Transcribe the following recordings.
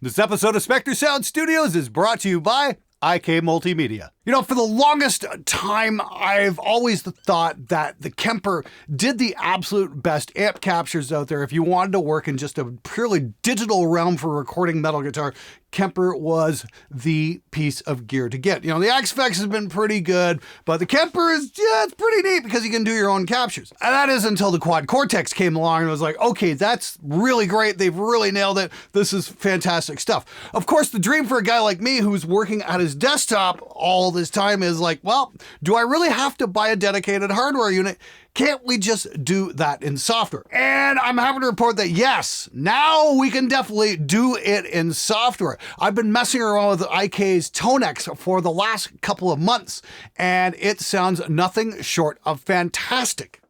This episode of Spectre Sound Studios is brought to you by IK Multimedia. You know, for the longest time, I've always thought that the Kemper did the absolute best amp captures out there. If you wanted to work in just a purely digital realm for recording metal guitar, Kemper was the piece of gear to get. You know, the X-Fex has been pretty good, but the Kemper is, it's pretty neat because you can do your own captures. And that is until the Quad Cortex came along and was like, okay, that's really great. They've really nailed it. This is fantastic stuff. Of course, the dream for a guy like me who's working at his desktop all this time is like, well, do I really have to buy a dedicated hardware unit? Can't we just do that in software? And I'm happy to report that yes, now we can definitely do it in software. I've been messing around with IK's ToneX for the last couple of months, and it sounds nothing short of fantastic.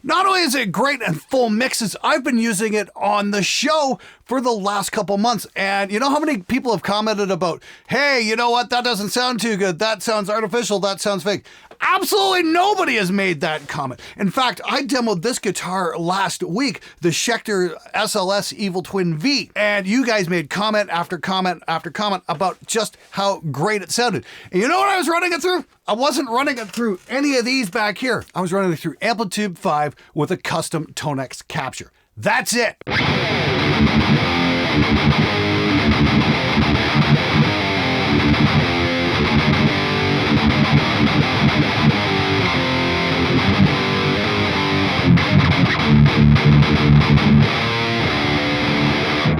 Not only is it great and full mixes, I've been using it on the show for the last couple months. And you know how many people have commented about, hey, you know what? That doesn't sound too good. That sounds artificial. That sounds fake. Absolutely nobody has made that comment. In fact, I demoed this guitar last week, the Spectre SLS Evil Twin V, and you guys made comment after comment after comment about just how great it sounded. And you know what I was running it through? I wasn't running it through any of these back here. I was running it through AmpliTube 5 with a custom ToneX capture. That's it.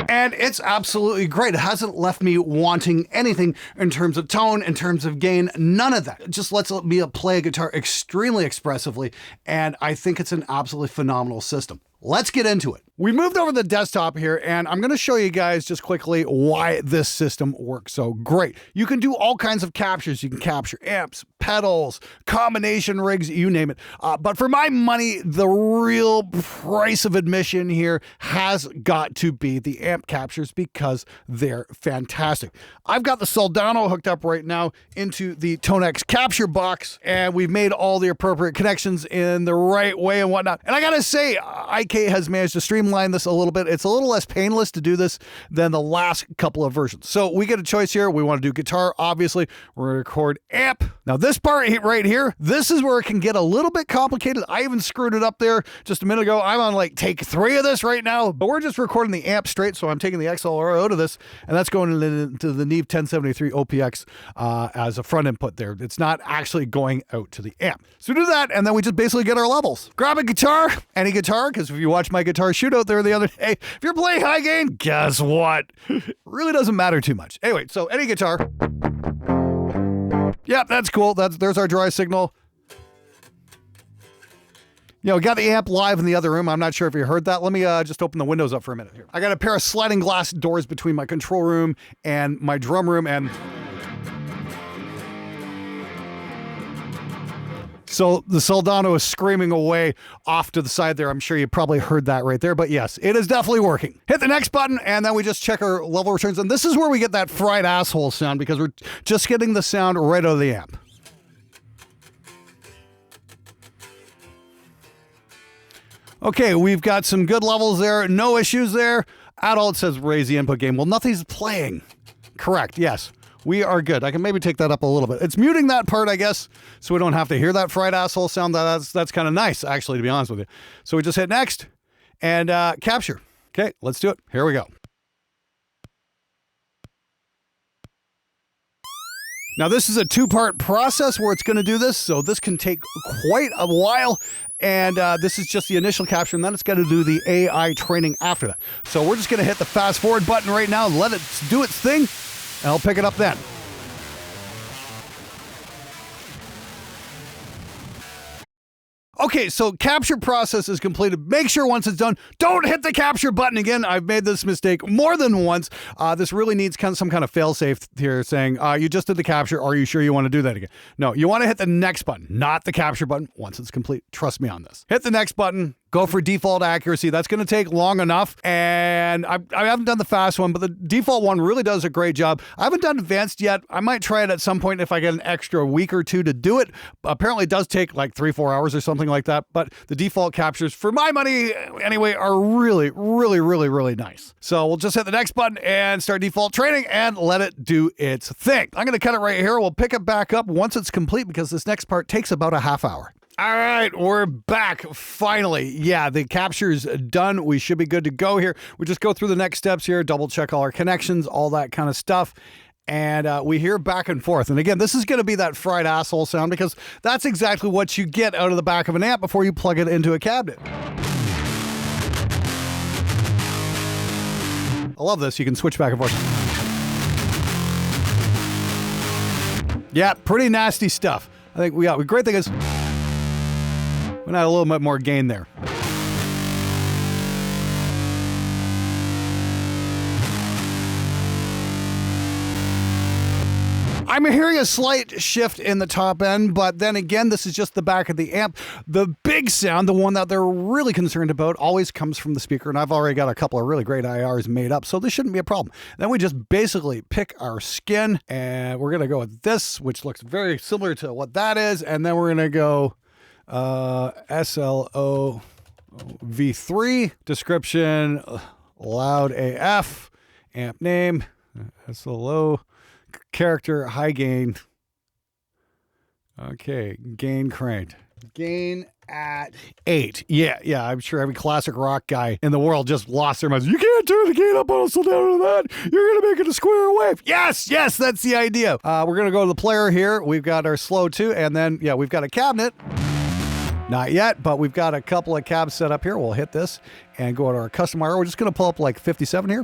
And it's absolutely great. It hasn't left me wanting anything in terms of tone, in terms of gain, none of that. It just lets me play a guitar extremely expressively, and I think it's an absolutely phenomenal system. Let's get into it. We moved over the desktop here, and I'm going to show you guys just quickly why this system works so great. You can do all kinds of captures. You can capture amps, pedals, combination rigs, you name it. But for my money, the real price of admission here has got to be the amp captures because they're fantastic. I've got the Soldano hooked up right now into the ToneX capture box, and we've made all the appropriate connections in the right way and whatnot. And I got to say, IK has managed to streamline this a little bit. It's a little less painless to do this than the last couple of versions. So we get a choice here. We want to do guitar, obviously. We're going to record amp. Now this part right here, this is where it can get a little bit complicated. I even screwed it up there just a minute ago. I'm on like take 3 of this right now, but we're just recording the amp straight. So I'm taking the XLR out of this, and that's going into the Neve 1073 OPX as a front input there. It's not actually going out to the amp. So we do that, and then we just basically get our levels. Grab a guitar, any guitar, because if you watch my guitar shootout there the other day, if you're playing high gain, guess what? It really doesn't matter too much. Anyway, so any guitar. Yep, that's cool. There's our dry signal. You know, we got the amp live in the other room. I'm not sure if you heard that. Let me just open the windows up for a minute here. I got a pair of sliding glass doors between my control room and my drum room, and so the Soldano is screaming away off to the side there. I'm sure you probably heard that right there, but yes, it is definitely working. Hit the next button, and then we just check our level returns. And this is where we get that fried asshole sound because we're just getting the sound right out of the amp. Okay, we've got some good levels there. No issues there at all. It says raise the input gain. Well, nothing's playing. Correct, yes. We are good. I can maybe take that up a little bit. It's muting that part, I guess, so we don't have to hear that fried asshole sound. That's kind of nice, actually, to be honest with you. So we just hit next and capture. Okay, let's do it. Here we go. Now, this is a 2-part process where it's going to do this, so this can take quite a while, and this is just the initial capture, and then it's going to do the AI training after that. So we're just going to hit the fast forward button right now, let it do its thing, and I'll pick it up then. Okay, so capture process is completed. Make sure once it's done, don't hit the capture button again. I've made this mistake more than once. This really needs some kind of fail-safe here saying, you just did the capture. Are you sure you want to do that again? No, you want to hit the next button, not the capture button once it's complete. Trust me on this. Hit the next button. Go for default accuracy. That's going to take long enough. And I haven't done the fast one, but the default one really does a great job. I haven't done advanced yet. I might try it at some point if I get an extra week or two to do it. Apparently it does take like 3-4 hours or something like that. But the default captures, for my money anyway, are really, really, really, really nice. So we'll just hit the next button and start default training and let it do its thing. I'm going to cut it right here. We'll pick it back up once it's complete because this next part takes about a half hour. All right, we're back, finally. Yeah, the capture's done. We should be good to go here. We just go through the next steps here, double check all our connections, all that kind of stuff. And we hear back and forth. And again, this is going to be that fried asshole sound because that's exactly what you get out of the back of an amp before you plug it into a cabinet. I love this. You can switch back and forth. Yeah, pretty nasty stuff. I think the great thing is we had a little bit more gain there. I'm hearing a slight shift in the top end, but then again, this is just the back of the amp. The big sound, the one that they're really concerned about, always comes from the speaker, and I've already got a couple of really great IRs made up, so this shouldn't be a problem. Then we just basically pick our skin, and we're going to go with this, which looks very similar to what that is, and then we're going to go SLO V3, description, loud AF, amp name, SLO, character, high gain. Okay, gain cranked. Gain at 8. Yeah, I'm sure every classic rock guy in the world just lost their minds. You can't turn the gain up on a slow down to that. You're going to make it a square wave. Yes, that's the idea. We're going to go to the player here. We've got our slow 2, and then, we've got a cabinet. Not yet, but we've got a couple of cabs set up here. We'll hit this and go to our custom wire. We're just going to pull up like 57 here.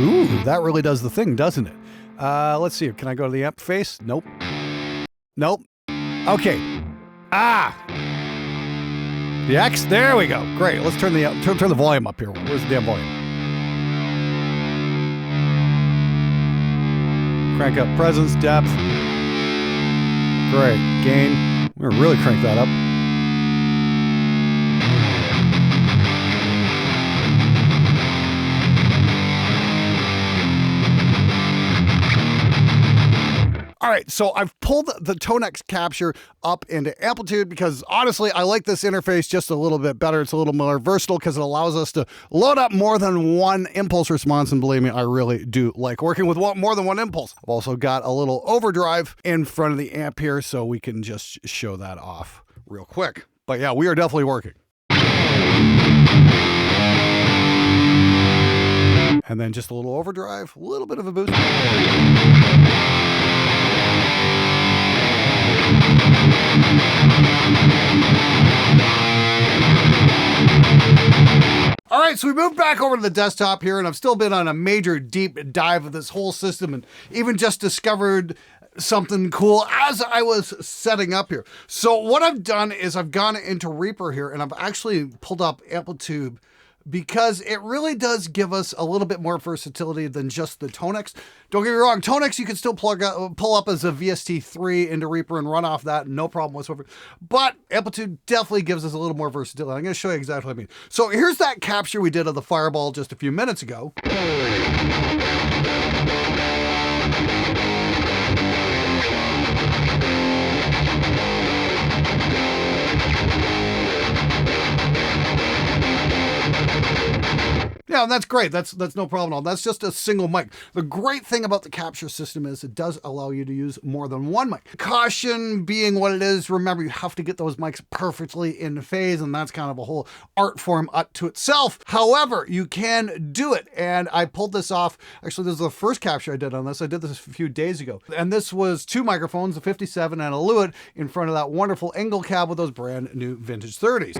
Ooh, that really does the thing, doesn't it? Let's see. Can I go to the amp face? Nope. Okay. The X. There we go. Great. Let's turn the volume up here. Where's the damn volume? Crank up presence, depth. Great. Gain. We're gonna really crank that up. All right, so I've pulled the ToneX capture up into AmpliTube because honestly, I like this interface just a little bit better. It's a little more versatile because it allows us to load up more than one impulse response. And believe me, I really do like working with more than one impulse. I've also got a little overdrive in front of the amp here, so we can just show that off real quick. But yeah, we are definitely working. And then just a little overdrive, a little bit of a boost. All right, so we moved back over to the desktop here, and I've still been on a major deep dive of this whole system and even just discovered something cool as I was setting up here. So what I've done is I've gone into Reaper here, and I've actually pulled up AmpliTube because it really does give us a little bit more versatility than just the ToneX. Don't get me wrong, ToneX you can still pull up as a VST3 into Reaper and run off that, no problem whatsoever. But AmpliTube definitely gives us a little more versatility. I'm going to show you exactly what I mean. So here's that capture we did of the Fireball just a few minutes ago. Yeah, and that's great. That's no problem at all. That's just a single mic. The great thing about the capture system is it does allow you to use more than one mic. Caution being what it is, remember you have to get those mics perfectly in phase, and that's kind of a whole art form up to itself. However, you can do it, and I pulled this off. Actually, this is the first capture I did on this. I did this a few days ago, and this was 2 microphones, a 57 and a Lewitt, in front of that wonderful Engel cab with those brand new vintage 30s.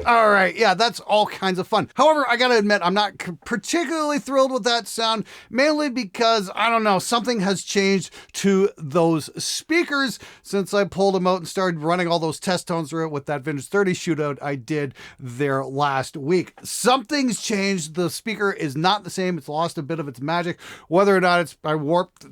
All right, yeah, that's all kinds of fun. However, I gotta admit, I'm not particularly thrilled with that sound, mainly because, I don't know, something has changed to those speakers since I pulled them out and started running all those test tones through it with that Vintage 30 shootout I did there last week. Something's changed. The speaker is not the same. It's lost a bit of its magic. Whether or not I warped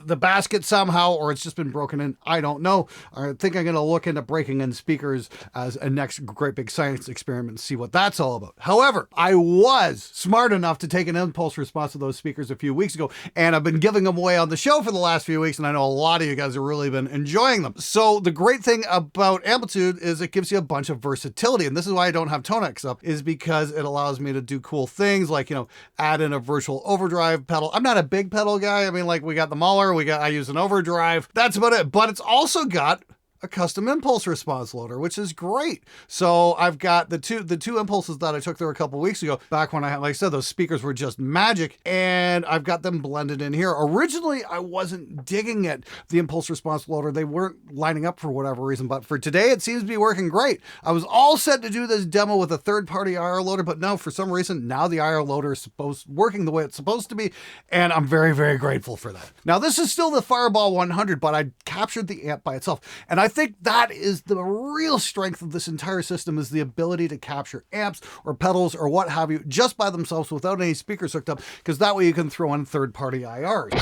the basket somehow or it's just been broken in, I don't know. I think I'm going to look into breaking in speakers as a next great big science experiment and see what that's all about. However, I was smart enough to take an impulse response to those speakers a few weeks ago, and I've been giving them away on the show for the last few weeks, and I know a lot of you guys have really been enjoying them. So the great thing about Amplitude is it gives you a bunch of versatility, and this is why I don't have ToneX up, is because it allows me to do cool things like, you know, add in a virtual overdrive pedal. I'm not a big pedal guy. I mean, like, we got the Mahler, I use an overdrive. That's about it. But it's also got a custom impulse response loader, which is great. So I've got the two impulses that I took there a couple weeks ago, back when like I said, those speakers were just magic, and I've got them blended in here. Originally, I wasn't digging it, the impulse response loader. They weren't lining up for whatever reason, but for today, it seems to be working great. I was all set to do this demo with a third-party IR loader, but no, for some reason, now the IR loader is working the way it's supposed to be, and I'm very, very grateful for that. Now, this is still the Fireball 100, but I captured the amp by itself, and I think that is the real strength of this entire system, is the ability to capture amps or pedals or what have you just by themselves without any speakers hooked up, because that way you can throw in third-party IRs.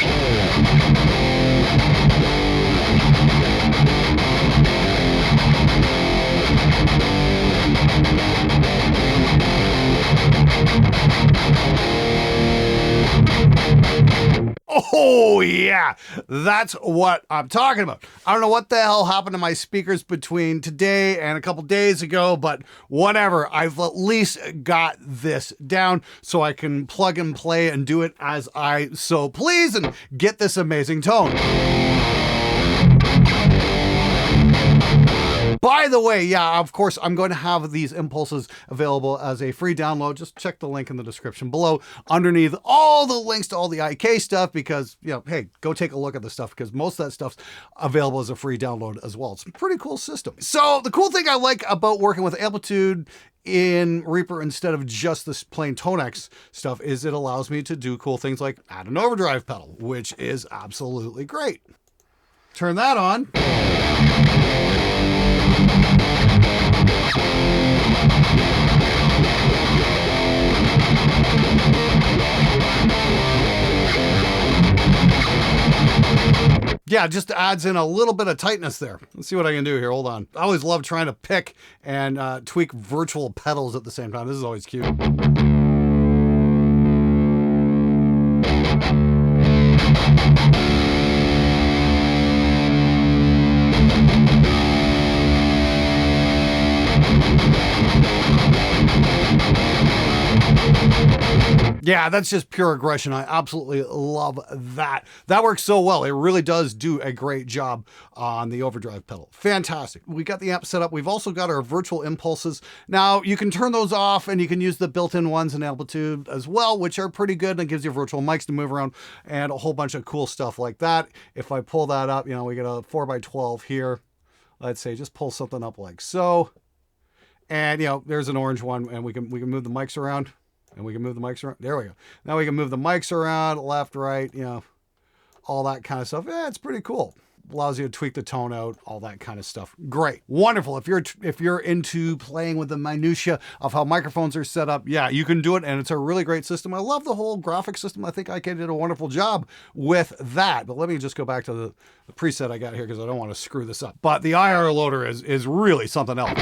Oh yeah, that's what I'm talking about. I don't know what the hell happened to my speakers between today and a couple days ago, but whatever. I've at least got this down so I can plug and play and do it as I so please and get this amazing tone. By the way, yeah, of course, I'm going to have these impulses available as a free download. Just check the link in the description below underneath all the links to all the IK stuff, because, you know, hey, go take a look at the stuff, because most of that stuff's available as a free download as well. It's a pretty cool system. So the cool thing I like about working with Amplitude in Reaper instead of just this plain ToneX stuff is it allows me to do cool things like add an overdrive pedal, which is absolutely great. Turn that on. Yeah, just adds in a little bit of tightness there. Let's see what I can do here. Hold on. I always love trying to pick and tweak virtual pedals at the same time. This is always cute. Yeah, that's just pure aggression. I absolutely love that. That works so well. It really does do a great job on the overdrive pedal. Fantastic. We got the amp set up. We've also got our virtual impulses. Now, you can turn those off and you can use the built-in ones in Amplitude as well, which are pretty good. And it gives you virtual mics to move around and a whole bunch of cool stuff like that. If I pull that up, you know, we get a 4x12 here. Let's say just pull something up like so. And, you know, there's an orange one, and we can move the mics around. And we can move the mics around. There we go. Now we can move the mics around, left, right, you know, all that kind of stuff. Yeah, it's pretty cool. Allows you to tweak the tone out, all that kind of stuff. Great. Wonderful. If you're into playing with the minutia of how microphones are set up, yeah, you can do it, and it's a really great system. I love the whole graphic system. I think IK did a wonderful job with that. But let me just go back to the preset I got here, because I don't want to screw this up. But the IR loader is really something else.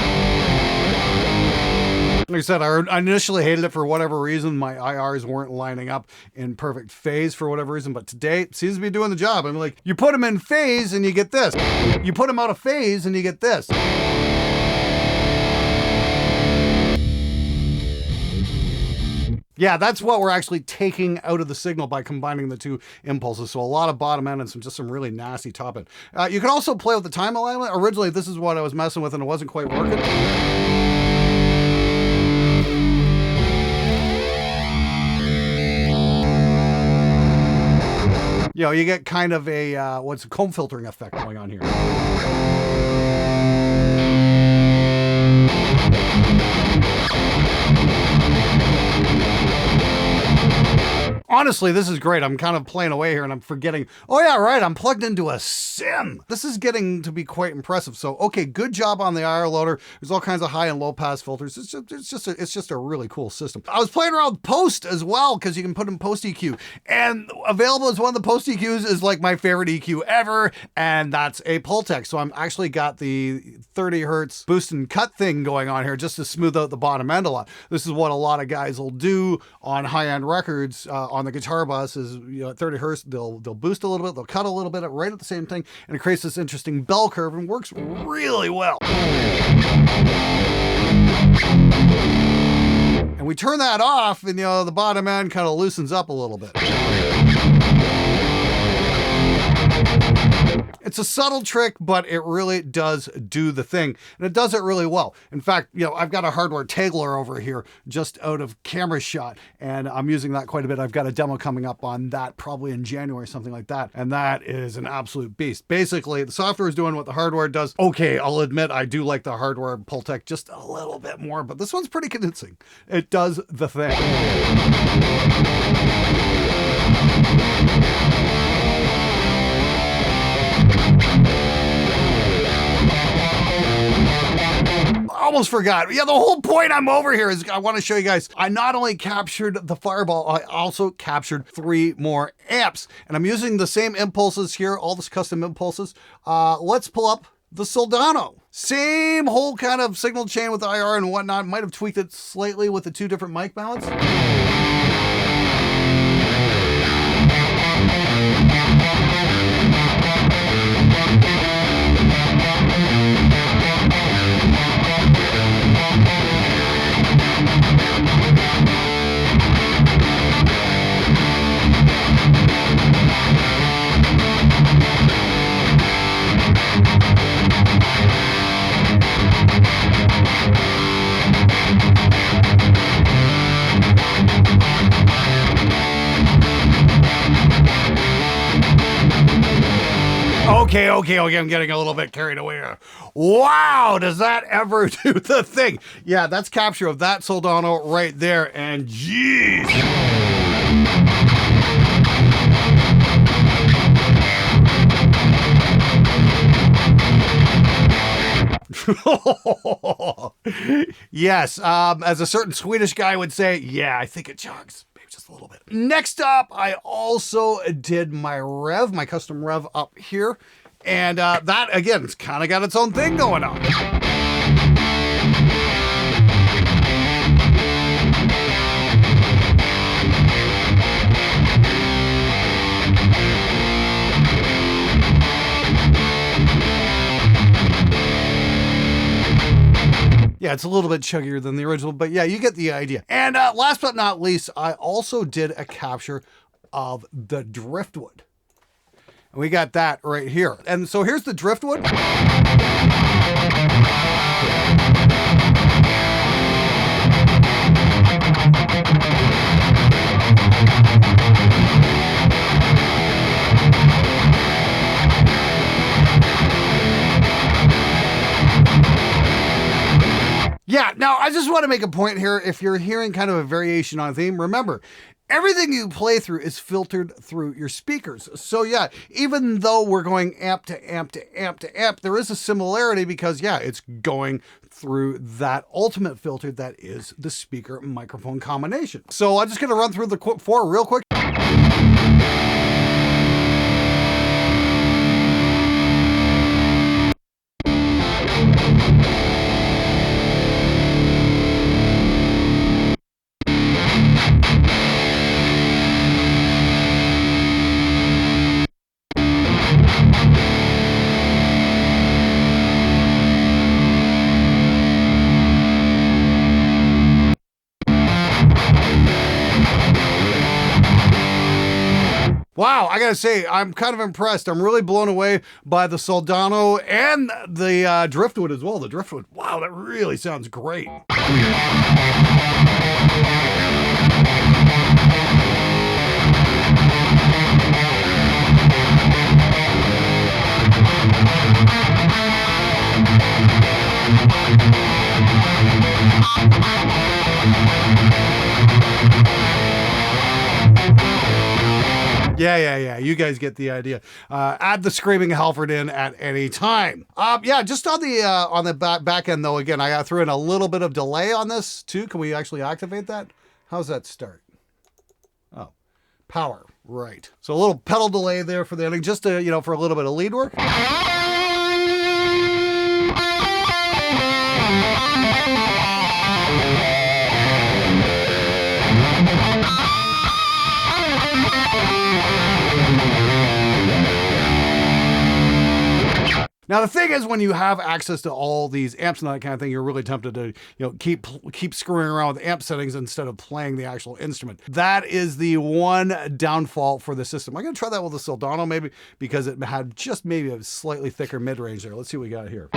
Like I said, I initially hated it for whatever reason. My IRs weren't lining up in perfect phase for whatever reason, but today it seems to be doing the job. I'm like, you put them in phase and you get this. You put them out of phase and you get this. Yeah, that's what we're actually taking out of the signal by combining the two impulses. So a lot of bottom end and some really nasty top end. You can also play with the time alignment. Originally, this is what I was messing with and it wasn't quite working. You know, you get kind of a, what's a comb filtering effect going on here. Honestly, this is great. I'm kind of playing away here and I'm forgetting, oh yeah, right, I'm plugged into a sim. This is getting to be quite impressive. So, okay, good job on the IR loader. There's all kinds of high and low pass filters. It's just a really cool system. I was playing around with post as well, because you can put in post EQ. And available as one of the post EQs is like my favorite EQ ever, and that's a Pultec. So I'm actually got the 30 hertz boost and cut thing going on here just to smooth out the bottom end a lot. This is what a lot of guys will do on high-end records on the guitar bus is, you know, at 30 hertz, they'll boost a little bit, they'll cut a little bit right at the same thing, and it creates this interesting bell curve and works really well. And we turn that off and, you know, the bottom end kind of loosens up a little bit. It's a subtle trick, but it really does do the thing. And it does it really well. In fact, you know, I've got a hardware Tagler over here just out of camera shot, and I'm using that quite a bit. I've got a demo coming up on that probably in January, something like that. And that is an absolute beast. Basically, the software is doing what the hardware does. Okay, I'll admit I do like the hardware Pultec just a little bit more, but this one's pretty convincing. It does the thing. Almost forgot. Yeah, the whole point I'm over here is I want to show you guys, I not only captured the Fireball, I also captured 3 more amps. And I'm using the same impulses here, all this custom impulses. Let's pull up the Soldano. Same whole kind of signal chain with IR and whatnot. Might have tweaked it slightly with the 2 different mic mounts. Okay, I'm getting a little bit carried away here. Wow, does that ever do the thing? Yeah, that's capture of that Soldano right there, and jeez. Yes, as a certain Swedish guy would say, yeah, I think it chugs. Just a little bit. Next up, I also did my rev, my custom rev up here. And that, again, it's kind of got its own thing going on. Yeah, it's a little bit chuggier than the original, but yeah, you get the idea. And last but not least, I also did a capture of the driftwood. And we got that right here. And so here's the driftwood. Yeah, now I just want to make a point here. If you're hearing kind of a variation on theme, remember, everything you play through is filtered through your speakers. So yeah, even though we're going amp to amp to amp to amp, there is a similarity because yeah, it's going through that ultimate filter that is the speaker microphone combination. So I'm just going to run through the 4 real quick. Wow, I gotta say, I'm kind of impressed. I'm really blown away by the Soldano and the driftwood as well. The driftwood, wow, that really sounds great. Yeah. You guys get the idea. Add the Screaming Halford in at any time. Yeah, just on the back end though, again, I threw in a little bit of delay on this too. Can we actually activate that? How's that start? Oh, power, right. So a little pedal delay there for the ending, just to, you know, for a little bit of lead work. Now the thing is, when you have access to all these amps and that kind of thing, you're really tempted to, you know, keep screwing around with amp settings instead of playing the actual instrument. That is the one downfall for the system. I'm gonna try that with the Soldano maybe, because it had just maybe a slightly thicker mid-range there. Let's see what we got here.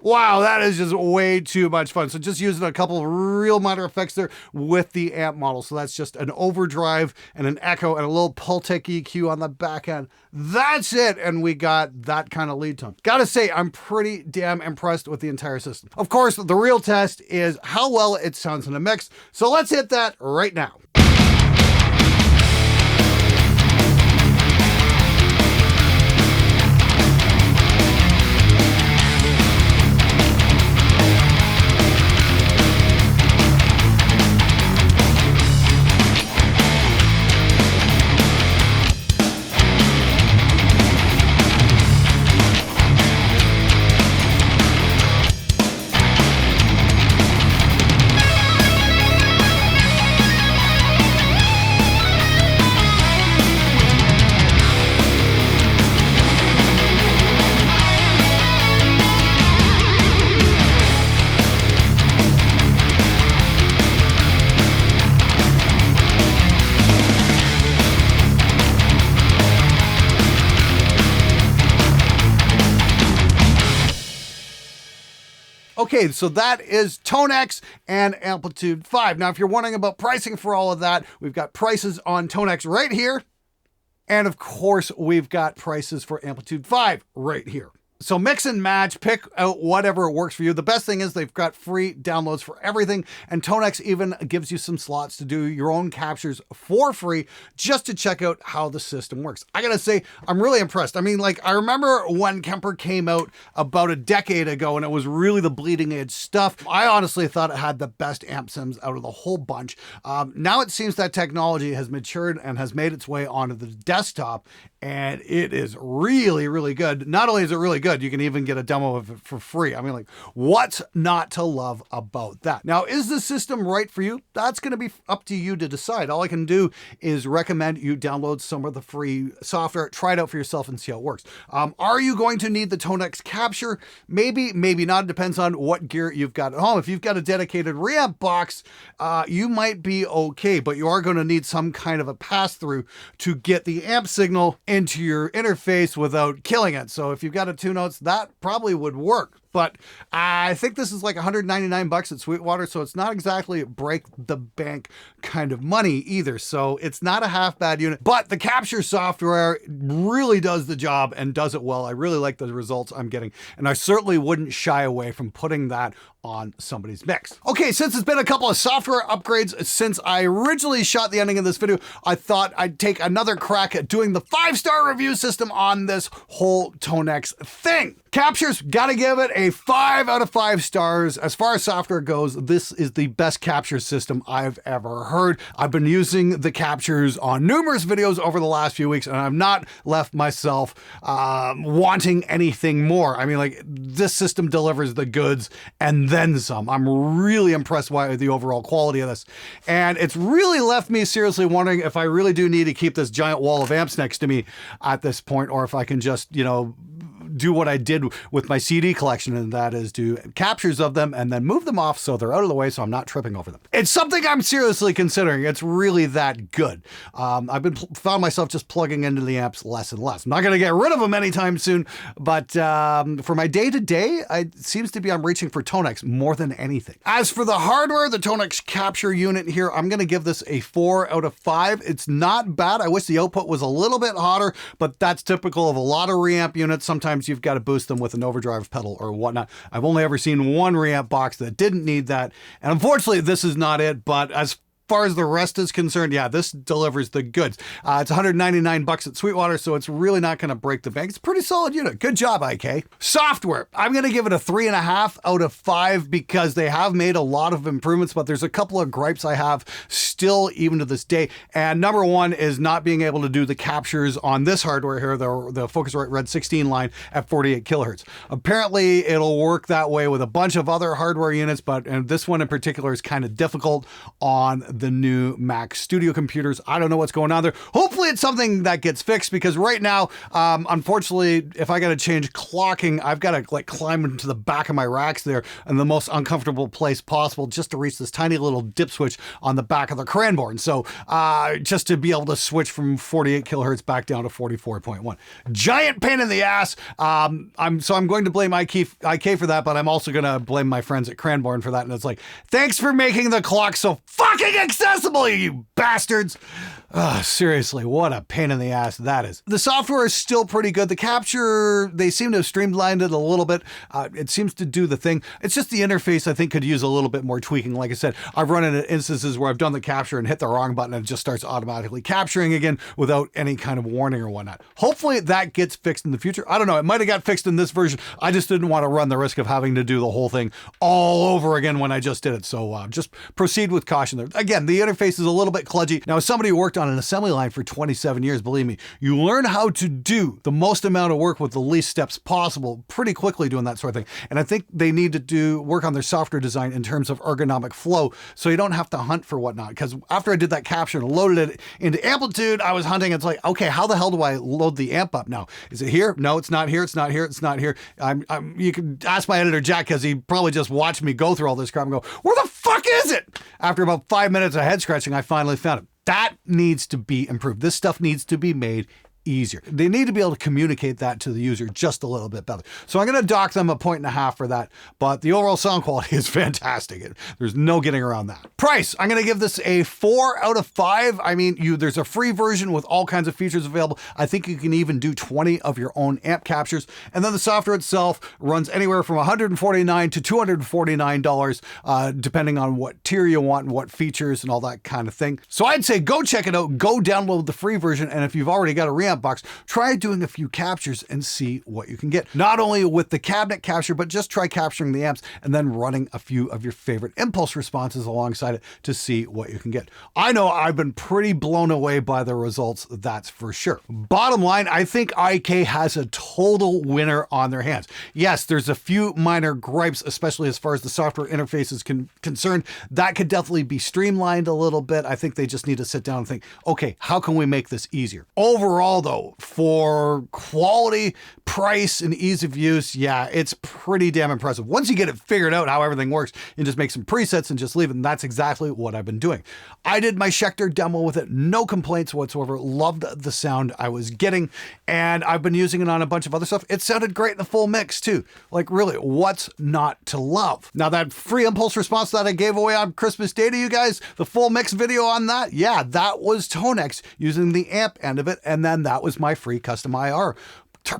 Wow, that is just way too much fun. So just using a couple of real minor effects there with the amp model. So that's just an overdrive and an echo and a little Pultec EQ on the back end. That's it. And we got that kind of lead tone. Gotta say, I'm pretty damn impressed with the entire system. Of course, the real test is how well it sounds in a mix. So let's hit that right now. Okay, so that is ToneX and AmpliTube 5. Now, if you're wondering about pricing for all of that, we've got prices on ToneX right here. And of course, we've got prices for AmpliTube 5 right here. So mix and match, pick out whatever works for you. The best thing is they've got free downloads for everything, and ToneX even gives you some slots to do your own captures for free just to check out how the system works. I gotta say, I'm really impressed. I mean, like, I remember when Kemper came out about a decade ago and it was really the bleeding edge stuff. I honestly thought it had the best amp sims out of the whole bunch. Now it seems that technology has matured and has made its way onto the desktop, and it is really, really good. Not only is it really good, you can even get a demo of it for free. I mean, like, what's not to love about that? Now, is the system right for you? That's going to be up to you to decide. All I can do is recommend you download some of the free software, try it out for yourself and see how it works. Are you going to need the ToneX capture? Maybe, maybe not. It depends on what gear you've got at home. If you've got a dedicated reamp box, you might be okay, but you are going to need some kind of a pass-through to get the amp signal into your interface without killing it. So if you've got a 2 notes, that probably would work. But I think this is like $199 at Sweetwater, so it's not exactly break the bank kind of money either. So it's not a half bad unit, but the capture software really does the job and does it well. I really like the results I'm getting, and I certainly wouldn't shy away from putting that on somebody's mix. Okay, since it's been a couple of software upgrades since I originally shot the ending of this video, I thought I'd take another crack at doing the 5-star review system on this whole ToneX thing. Captures, gotta give it a 5 out of 5 stars. As far as software goes, this is the best capture system I've ever heard. I've been using the captures on numerous videos over the last few weeks, and I've not left myself wanting anything more. I mean, like, this system delivers the goods and then some. I'm really impressed by the overall quality of this. And it's really left me seriously wondering if I really do need to keep this giant wall of amps next to me at this point, or if I can just, you know, do what I did with my CD collection, and that is do captures of them and then move them off so they're out of the way so I'm not tripping over them. It's something I'm seriously considering. It's really that good. I've found myself just plugging into the amps less and less. I'm not going to get rid of them anytime soon, but for my day-to-day, it seems to be I'm reaching for ToneX more than anything. As for the hardware, the ToneX capture unit here, I'm going to give this a 4 out of 5. It's not bad. I wish the output was a little bit hotter, but that's typical of a lot of reamp units. Sometimes you've got to boost them with an overdrive pedal or whatnot. I've only ever seen one reamp box that didn't need that, and unfortunately this is not it, but as far as the rest is concerned, yeah, this delivers the goods. It's $199 at Sweetwater, so it's really not going to break the bank. It's a pretty solid unit. Good job, IK. Software, I'm going to give it a 3.5 out of 5 because they have made a lot of improvements, but there's a couple of gripes I have still even to this day. And number one is not being able to do the captures on this hardware here, the Focusrite Red 16 line at 48 kilohertz. Apparently, it'll work that way with a bunch of other hardware units, but this one in particular is kind of difficult on the new Mac Studio computers. I don't know what's going on there. Hopefully it's something that gets fixed, because right now, unfortunately, if I got to change clocking, I've got to like climb into the back of my racks there in the most uncomfortable place possible just to reach this tiny little dip switch on the back of the cranboard. So just to be able to switch from 48 kilohertz back down to 44.1. Giant pain in the ass. I'm going to blame IK for that, but I'm also going to blame my friends at Cranbourne for that. And it's like, thanks for making the clock so fucking accessible, you bastards. Seriously, what a pain in the ass that is. The software is still pretty good. The capture, they seem to have streamlined it a little bit. It seems to do the thing. It's just the interface I think could use a little bit more tweaking. Like I said, I've run into instances where I've done the capture and hit the wrong button and it just starts automatically capturing again without any kind of warning or whatnot. Hopefully that gets fixed in the future. I don't know. It might have got fixed in this version. I just didn't want to run the risk of having to do the whole thing all over again when I just did it. So just proceed with caution there. Again, the interface is a little bit kludgy. Now, as somebody who worked on an assembly line for 27 years, believe me, you learn how to do the most amount of work with the least steps possible pretty quickly doing that sort of thing. And I think they need to work on their software design in terms of ergonomic flow so you don't have to hunt for whatnot. Because after I did that capture and loaded it into Amplitude, I was hunting. It's like, okay, how the hell do I load the amp up now? Is it here? No, it's not here. It's not here. It's not here. You can ask my editor, Jack, because he probably just watched me go through all this crap and go, where the fuck is it? After about 5 minutes of head scratching, I finally found it. That needs to be improved. This stuff needs to be made easier. They need to be able to communicate that to the user just a little bit better. So I'm going to dock them a 1.5 points for that, but the overall sound quality is fantastic. There's no getting around that. Price, I'm going to give this a 4 out of 5. I mean, there's a free version with all kinds of features available. I think you can even do 20 of your own amp captures. And then the software itself runs anywhere from $149 to $249, depending on what tier you want and what features and all that kind of thing. So I'd say go check it out, go download the free version. And if you've already got a reamp box, try doing a few captures and see what you can get. Not only with the cabinet capture, but just try capturing the amps and then running a few of your favorite impulse responses alongside it to see what you can get. I know I've been pretty blown away by the results, that's for sure. Bottom line, I think IK has a total winner on their hands. Yes, there's a few minor gripes, especially as far as the software interface is concerned. That could definitely be streamlined a little bit. I think they just need to sit down and think, okay, how can we make this easier? Overall, though, for quality, price, and ease of use, yeah, it's pretty damn impressive. Once you get it figured out how everything works, you just make some presets and just leave it, and that's exactly what I've been doing. I did my Schecter demo with it, no complaints whatsoever, loved the sound I was getting, and I've been using it on a bunch of other stuff. It sounded great in the full mix, too. Like, really, what's not to love? Now, that free impulse response that I gave away on Christmas Day to you guys, the full mix video on that, yeah, that was ToneX using the amp end of it, and then that was my free custom IR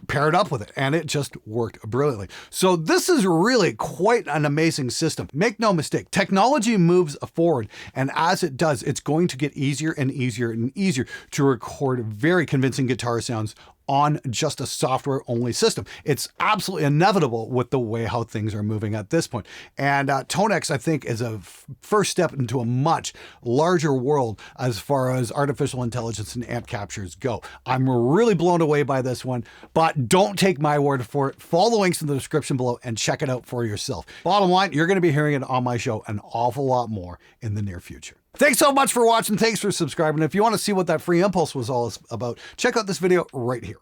paired up with it, and it just worked brilliantly. So this is really quite an amazing system. Make no mistake, technology moves forward, and as it does, it's going to get easier and easier and easier to record very convincing guitar sounds on just a software-only system. It's absolutely inevitable with the way how things are moving at this point. And ToneX, I think, is a first step into a much larger world as far as artificial intelligence and amp captures go. I'm really blown away by this one, but don't take my word for it. Follow the links in the description below and check it out for yourself. Bottom line, you're going to be hearing it on my show an awful lot more in the near future. Thanks so much for watching. Thanks for subscribing. If you want to see what that free impulse was all about, check out this video right here.